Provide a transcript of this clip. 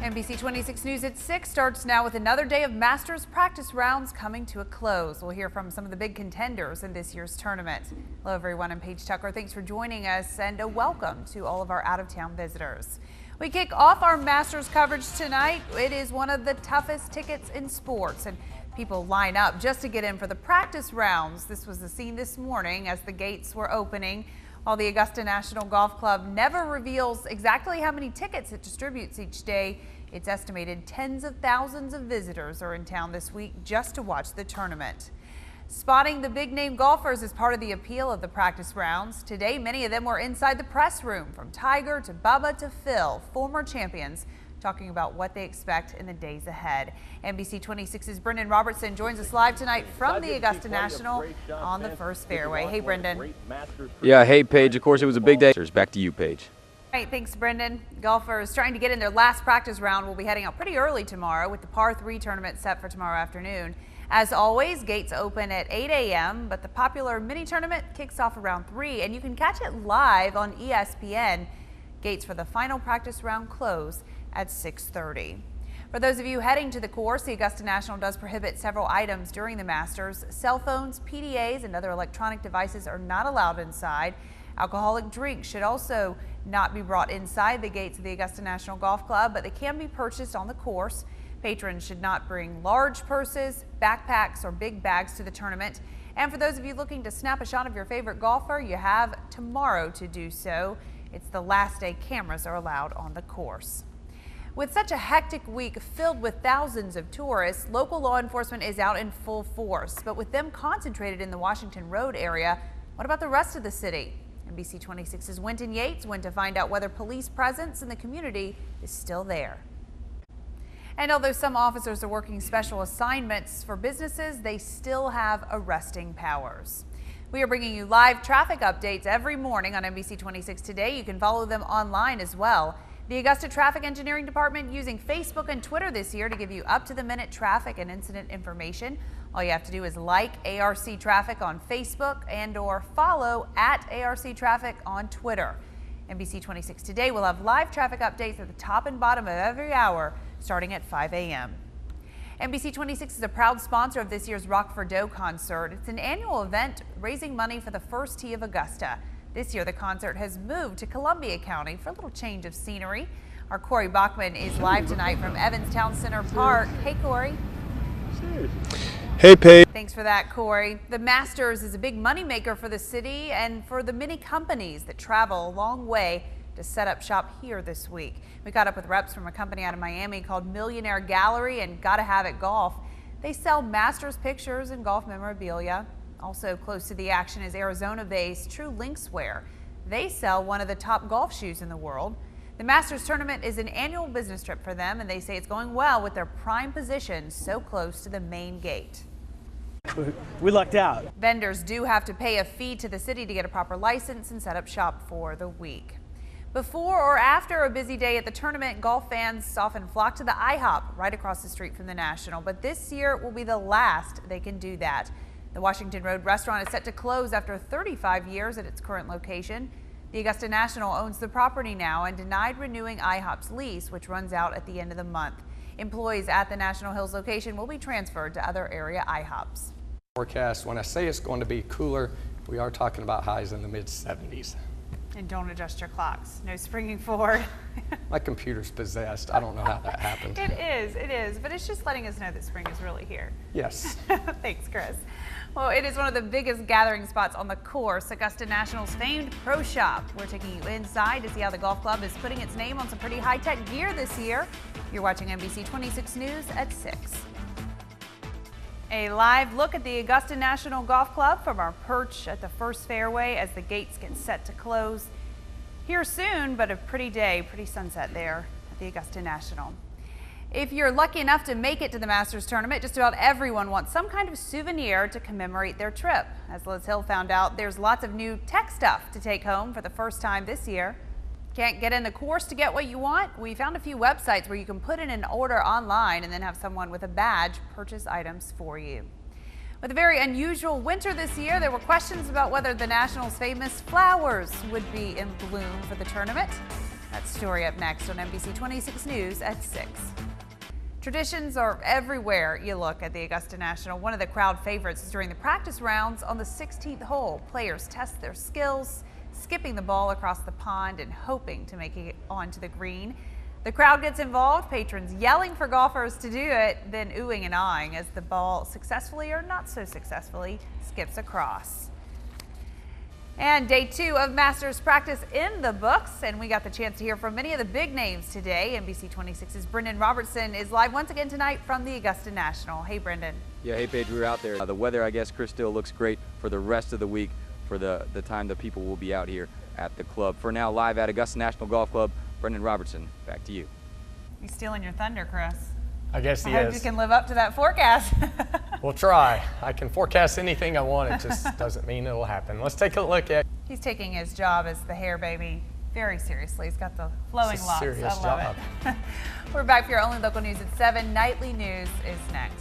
NBC 26 News at 6 starts now with another day of Masters practice rounds coming to a close. We'll hear from some of the big contenders in this year's tournament. Hello everyone, I'm Paige Tucker. Thanks for joining us and a welcome to all of our out-of-town visitors. We kick off our Masters coverage tonight. It is one of the toughest tickets in sports, and people line up just to get in for the practice rounds. This was the scene this morning as the gates were opening. While the Augusta National Golf Club never reveals exactly how many tickets it distributes each day, it's estimated tens of thousands of visitors are in town this week just to watch the tournament. Spotting the big-name golfers is part of the appeal of the practice rounds. Today, many of them were inside the press room, from Tiger to Bubba to Phil, former champions, talking about what they expect in the days ahead. NBC 26's Brendan Robertson joins us live tonight from the Augusta National on the first fairway. Hey, Brendan. Yeah, hey, Paige. Of course, it was a big day. Back to you, Paige. All right, thanks, Brendan. Golfers trying to get in their last practice round will be heading out pretty early tomorrow with the par 3 tournament set for tomorrow afternoon. As always, gates open at 8 a.m., but the popular mini tournament kicks off around 3, and you can catch it live on ESPN. Gates for the final practice round close at 6:30. For those of you heading to the course, the Augusta National does prohibit several items during the Masters. Cell phones, PDAs, and other electronic devices are not allowed inside. Alcoholic drinks should also not be brought inside the gates of the Augusta National Golf Club, but they can be purchased on the course. Patrons should not bring large purses, backpacks, or big bags to the tournament. And for those of you looking to snap a shot of your favorite golfer, you have tomorrow to do so. It's the last day cameras are allowed on the course. With such a hectic week filled with thousands of tourists, local law enforcement is out in full force. But with them concentrated in the Washington Road area, what about the rest of the city? NBC 26's Winton Yates went to find out whether police presence in the community is still there. And although some officers are working special assignments for businesses, they still have arresting powers. We are bringing you live traffic updates every morning on NBC 26 Today. You can follow them online as well. The Augusta Traffic Engineering Department using Facebook and Twitter this year to give you up-to-the-minute traffic and incident information. All you have to do is like ARC Traffic on Facebook and/or follow @ARC Traffic on Twitter. NBC 26 Today will have live traffic updates at the top and bottom of every hour starting at 5 a.m. NBC 26 is a proud sponsor of this year's Rock for Dough concert. It's an annual event raising money for the First Tee of Augusta. This year, the concert has moved to Columbia County for a little change of scenery. Our Corey Bachman is live tonight from Evans Town Center Park. Hey, Corey. Hey, Paige. Thanks for that, Corey. The Masters is a big moneymaker for the city and for the many companies that travel a long way to set up shop here this week. We caught up with reps from a company out of Miami called Millionaire Gallery and Gotta Have It Golf. They sell Masters pictures and golf memorabilia. Also close to the action is Arizona-based True Linkswear. They sell one of the top golf shoes in the world. The Masters tournament is an annual business trip for them, and they say it's going well with their prime position so close to the main gate. We lucked out. Vendors do have to pay a fee to the city to get a proper license and set up shop for the week. Before or after a busy day at the tournament, golf fans often flock to the IHOP right across the street from the National, but this year will be the last they can do that. The Washington Road restaurant is set to close after 35 years at its current location. The Augusta National owns the property now and denied renewing IHOP's lease, which runs out at the end of the month. Employees at the National Hills location will be transferred to other area IHOPs. Forecast, when I say it's going to be cooler, we are talking about highs in the mid-70s. And don't adjust your clocks. No springing forward. My computer's possessed. I don't know how that happened. It is, but it's just letting us know that spring is really here. Yes. Thanks, Chris. Well, it is one of the biggest gathering spots on the course, Augusta National's famed Pro Shop. We're taking you inside to see how the golf club is putting its name on some pretty high-tech gear this year. You're watching NBC 26 News at 6. A live look at the Augusta National Golf Club from our perch at the first fairway as the gates get set to close. Here soon, but a pretty day, pretty sunset there at the Augusta National. If you're lucky enough to make it to the Masters tournament, just about everyone wants some kind of souvenir to commemorate their trip. As Liz Hill found out, there's lots of new tech stuff to take home for the first time this year. Can't get in the course to get what you want? We found a few websites where you can put in an order online and then have someone with a badge purchase items for you. With a very unusual winter this year, there were questions about whether the Nationals' famous flowers would be in bloom for the tournament. That story up next on NBC 26 News at 6. Traditions are everywhere you look at the Augusta National. One of the crowd favorites is during the practice rounds on the 16th hole. Players test their skills, skipping the ball across the pond and hoping to make it onto the green. The crowd gets involved, patrons yelling for golfers to do it, then oohing and aahing as the ball successfully or not so successfully skips across. And day 2 of Masters practice in the books, and we got the chance to hear from many of the big names today. NBC 26's Brendan Robertson is live once again tonight from the Augusta National. Hey, Brendan. Yeah, hey Paige, we were out there. The weather, I guess, Chris, still looks great for the rest of the week for the time that people will be out here at the club. For now, live at Augusta National Golf Club, Brendan Robertson, back to you. He's stealing your thunder, Chris. I guess he I hope is. you can live up to that forecast. We'll try. I can forecast anything I want. It just doesn't mean it'll happen. Let's take a look at. He's taking his job as the hair baby very seriously. He's got the flowing It's a locks. serious I love job. it. We're back for your only local news at 7. Nightly news is next.